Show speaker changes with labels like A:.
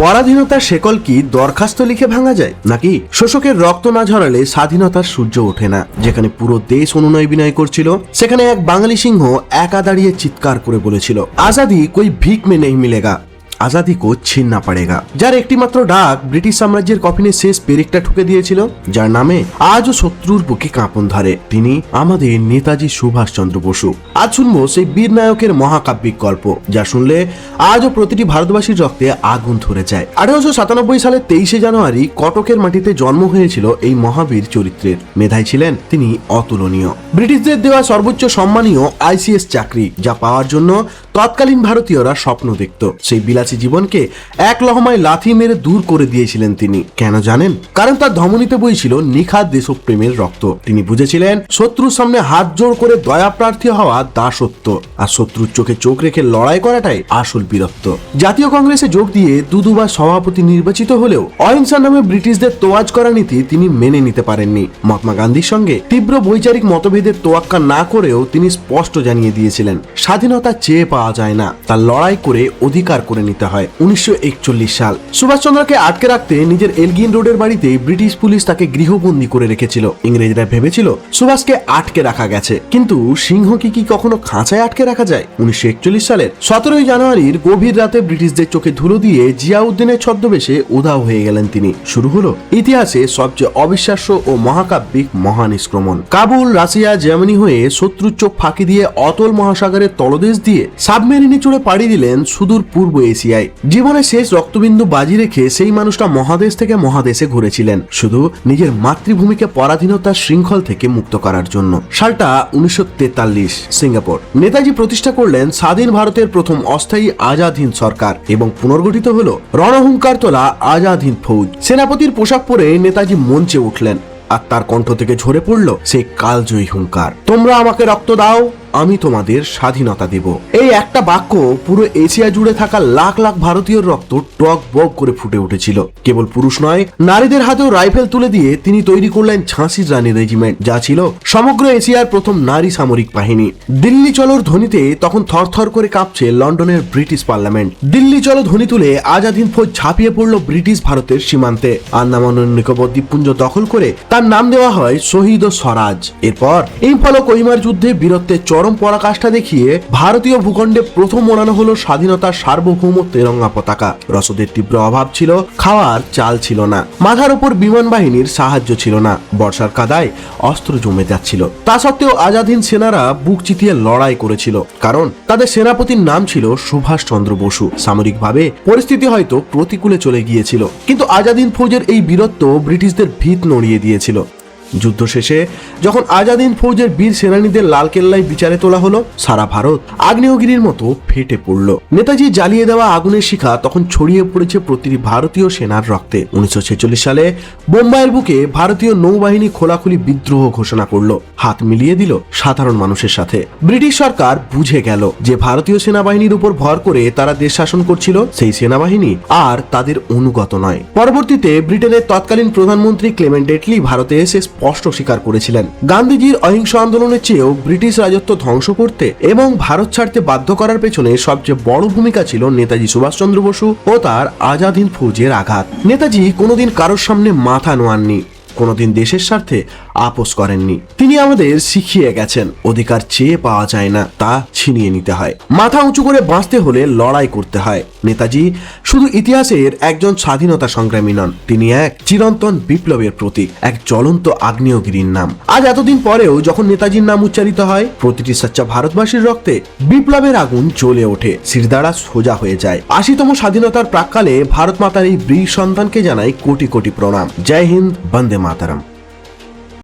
A: পরাধীনতার শেকল কি দরখাস্ত লিখে ভাঙা যায়, নাকি শোষকের রক্ত না ঝরালে স্বাধীনতার সূর্য ওঠে না? যেখানে পুরো দেশ অনুনয় বিনয় করছিল, সেখানে এক বাঙালি সিংহ একা দাঁড়িয়ে চিৎকার করে বলেছিল, আজাদি কোই ভিক মে নেই মিলেগা, আজাদি কো ছিননা পড়েগা। যার একটিমাত্র ডাক ব্রিটিশ সাম্রাজ্যের কফিনে শেষ পেরেকটা ঠুকে দিয়েছিল, যার নামে আজও শত্রুর বুকে কাঁপন ধরে, তিনি আমাদের নেতাজি সুভাষচন্দ্র বসু। আজ শুনবো সেই বীর নায়কের মহাকাব্যিক গল্প, যা শুনলে আজও প্রতিটি ভারতবাসীর রক্তে আগুন ধরে যায়। 1897 সালের 23শে জানুয়ারি কটকের মাটিতে জন্ম হয়েছিল এই মহাবীর চরিত্রের। মেধায় ছিলেন তিনি অতুলনীয়। ব্রিটিশদের দেওয়া সর্বোচ্চ সম্মানীয় আইসিএস চাকরি, যা পাওয়ার জন্য তৎকালীন ভারতীয়রা স্বপ্ন দেখত, সেই বিলাসী জীবনকে এক লহমায় লাথি মেরে দূর করে দিয়েছিলেন তিনি। কেন জানেন? কারণ তার ধমনীতে বইছিল নিখাদ দেশপ্রেমের রক্ত। তিনি বুঝেছিলেন শত্রুর সামনে হাত জোড় করে দয়া প্রার্থী হওয়া দাসত্ব, আর শত্রুর চোখে চোখ রেখে লড়াই করাটাই আসল বীরত্ব। জাতীয় কংগ্রেসে যোগ দিয়ে দুবার সভাপতি নির্বাচিত হলেও অহিংসার নামে ব্রিটিশদের তোয়াজ করা নীতি তিনি মেনে নিতে পারেননি। মহাত্মা গান্ধীর সঙ্গে তীব্র বৈচারিক মতভেদের তোয়াক্কা না করেও তিনি স্পষ্ট জানিয়ে দিয়েছিলেন, স্বাধীনতা চেয়ে পাওয়া যায় না, তার লড়াই করে অধিকার করে নিতে হয়। 1941 সাল সুভাষচন্দ্রকে আটকে রাখতে নিজের এলগিন রোডের বাড়িতে ব্রিটিশ পুলিশ তাকে গৃহবন্দী করে রেখেছিল। ইংরেজরা ভেবেছিল সুভাষকে আটকে রাখা গেছে, কিন্তু সিংহকে কি কখনো খাঁচায় আটকে রাখা যায়? 1941 সালের 17 জানুয়ারির গভীর রাতে ব্রিটিশদের চোখে ধুলো দিয়ে জিয়াউদ্দিনের ছদ্মবেশে উধাও হয়ে গেলেন তিনি। শুরু হলো ইতিহাসে সবচেয়ে অবিশ্বাস্য ও মহাকাব্যিক মহানিষ্ক্রমণ। কাবুল, রাশিয়া, জার্মানি হয়ে শত্রুর চোখ ফাঁকি দিয়ে অতল মহাসাগরের তলদেশ দিয়ে সাবমেরিনে চড়ে পাড়ি দিলেন সুদূর পূর্ব এশিয়ায়। জীবনের শেষ রক্তবিন্দু বাজি রেখে সেই মানুষটা মহাদেশ থেকে মহাদেশে ঘুরেছিলেন, শুধু নিজের মাতৃভূমিকে পরাধীনতার শৃঙ্খল থেকে মুক্ত করার জন্য। সালটা 1943, সিঙ্গাপুর। নেতাজি প্রতিষ্ঠা করলেন স্বাধীন ভারতের প্রথম অস্থায়ী আজাদ হিন্দ সরকার এবং পুনর্গঠিত হলো রণহুঙ্কার তোলা আজাদ হিন্দ ফৌজ। সেনাপতির পোশাক পরে নেতাজি মঞ্চে উঠলেন, আর তার কণ্ঠ থেকে ঝরে পড়ল সেই কালজয়ী হুঙ্কার, তোমরা আমাকে রক্ত দাও, আমি তোমাদের স্বাধীনতা দেব। এই একটা বাক্য পুরো এশিয়া জুড়ে থাকা লাখ লাখ ভারতীয় রক্ত টক বক করে ফুটে উঠেছিল। কেবল পুরুষ নয়, নারীদের হাতেও রাইফেল তুলে দিয়ে তিনি তৈরি করলেন ঝাঁসির রানী রেজিমেন্ট, যা ছিল সমগ্র এশিয়ার প্রথম নারী সামরিক বাহিনী। দিল্লি চলোর ধ্বনিতে তখন থরথর করে কাঁপছে লন্ডনের ব্রিটিশ পার্লামেন্ট। দিল্লি চলো ধ্বনি তুলে আজাদ হিন্দ ফৌজ ঝাঁপিয়ে পড়ল ব্রিটিশ ভারতের সীমান্তে। আন্দামান ও নিকোবর দ্বীপপুঞ্জ দখল করে তার নাম দেওয়া হয় শহীদ ও স্বরাজ। এরপর ইম্ফল ও কোহিমার যুদ্ধে বীরত্বের চরম পরাকাষ্ঠা দেখিয়ে ভারতীয় ভূখণ্ডে প্রথম ওড়ানো হলো স্বাধীনতার সার্বভৌম তেরঙ্গা পতাকা। রসদের তীব্র অভাব ছিল, খাওয়ার চাল ছিল না, মাথার উপর বিমান বাহিনীর সাহায্য ছিল না, বর্ষার কাদায় অস্ত্র জমে যাচ্ছিল। তা সত্ত্বেও আজাদ হিন্দ সেনারা বুক চিতিয়ে লড়াই করেছিল, কারণ তাদের সেনাপতির নাম ছিল সুভাষচন্দ্র বসু। সামরিকভাবে পরিস্থিতি হয়তো প্রতিকূলে চলে গিয়েছিল, কিন্তু আজাদ হিন্দ ফৌজের এই বীরত্ব ব্রিটিশদের ভিত নড়িয়ে দিয়েছিল। যুদ্ধ শেষে যখন আজাদ হিন্দ ফৌজের বীর সেনানীদের লালকেল্লায় বিচারে তোলা হলো, সারা ভারত আগ্নেয়গিরির মতো ফেটে পড়ল। নেতাজি জ্বালিয়ে দেওয়া আগুনের শিখা তখন ছড়িয়ে পড়েছে প্রতিটি ভারতীয় সেনার রক্তে। 1946 সালে বোম্বাইয়ের বুকে ভারতীয় নৌবাহিনী খোলাখুলি বিদ্রোহ ঘোষণা করলো, হাত মিলিয়ে দিল সাধারণ মানুষের সাথে। ব্রিটিশ সরকার বুঝে গেল যে ভারতীয় সেনাবাহিনীর উপর ভর করে তারা দেশ শাসন করছিল, সেই সেনাবাহিনী আর তাদের অনুগত নয়। পরবর্তীতে ব্রিটেনের তৎকালীন প্রধানমন্ত্রী ক্লেমেন্ট এটলি ভারতে এসে স্পষ্ট স্বীকার করেছিলেন, গান্ধীজির অহিংস আন্দোলনের চেয়েও ব্রিটিশ রাজত্ব ধ্বংস করতে এবং ভারত ছাড়তে বাধ্য করার পেছনে সবচেয়ে বড় ভূমিকা ছিল নেতাজি সুভাষচন্দ্র বসু ও তার আজাদ হিন্দ ফৌজের আঘাত। নেতাজি কোনোদিন কারোর সামনে মাথা নোয়াননি, কোনোদিন দেশের স্বার্থে আপোষ করেননি। তিনি আমাদের শিখিয়ে গেছেন, অধিকার চেয়ে পাওয়া যায় না, তা ছিনিয়ে নিতে হয়। মাথা উঁচু করে বাঁচতে হলে লড়াই করতে হয়। নেতাজি শুধু ইতিহাসের একজন স্বাধীনতা সংগ্রামী নন, তিনি এক চিরন্তন বিপ্লবের প্রতীক, এক জ্বলন্ত আগ্নেয়গিরির নাম। আজ এতদিন পরেও যখন নেতাজির নাম উচ্চারিত হয়, প্রতিটি সচ্চা ভারতবাসীর রক্তে বিপ্লবের আগুন জ্বলে ওঠে, শিরদাঁড়া সোজা হয়ে যায়। 80তম স্বাধীনতার প্রাক্কালে ভারত মাতার এই বীর সন্তানকে জানাই কোটি কোটি প্রণাম। জয় হিন্দ, বন্দে মাতরম।